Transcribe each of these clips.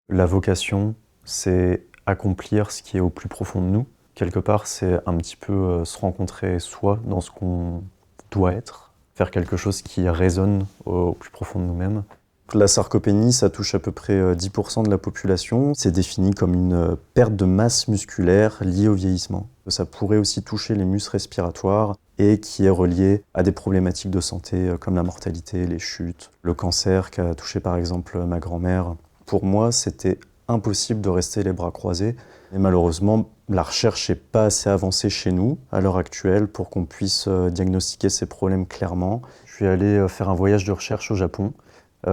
La vocation, c'est accomplir ce qui est au plus profond de nous. Quelque part, c'est un petit peu se rencontrer soi dans ce qu'on doit être, faire quelque chose qui résonne au plus profond de nous-mêmes. La sarcopénie, ça touche à peu près 10% de la population. C'est défini comme une perte de masse musculaire liée au vieillissement. Ça pourrait aussi toucher les muscles respiratoires et qui est relié à des problématiques de santé comme la mortalité, les chutes, le cancer qui a touché par exemple ma grand-mère. Pour moi, c'était impossible de rester les bras croisés. Et malheureusement, la recherche n'est pas assez avancée chez nous à l'heure actuelle pour qu'on puisse diagnostiquer ces problèmes clairement. Je suis allé faire un voyage de recherche au Japon.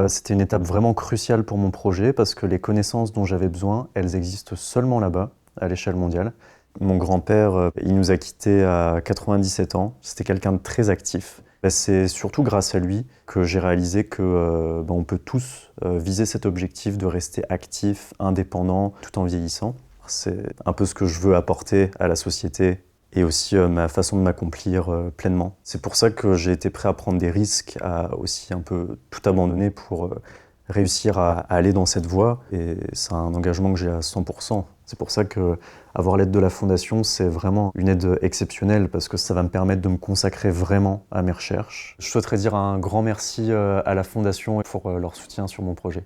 C'était une étape vraiment cruciale pour mon projet parce que les connaissances dont j'avais besoin, elles existent seulement là-bas, à l'échelle mondiale. Mon grand-père, il nous a quittés à 97 ans. C'était quelqu'un de très actif. C'est surtout grâce à lui que j'ai réalisé que on peut tous viser cet objectif de rester actif, indépendant, tout en vieillissant. C'est un peu ce que je veux apporter à la société et aussi ma façon de m'accomplir pleinement. C'est pour ça que j'ai été prêt à prendre des risques, à aussi un peu tout abandonner pour réussir à aller dans cette voie. Et c'est un engagement que j'ai à 100%. C'est pour ça que avoir l'aide de la Fondation, c'est vraiment une aide exceptionnelle parce que ça va me permettre de me consacrer vraiment à mes recherches. Je souhaiterais dire un grand merci à la Fondation pour leur soutien sur mon projet.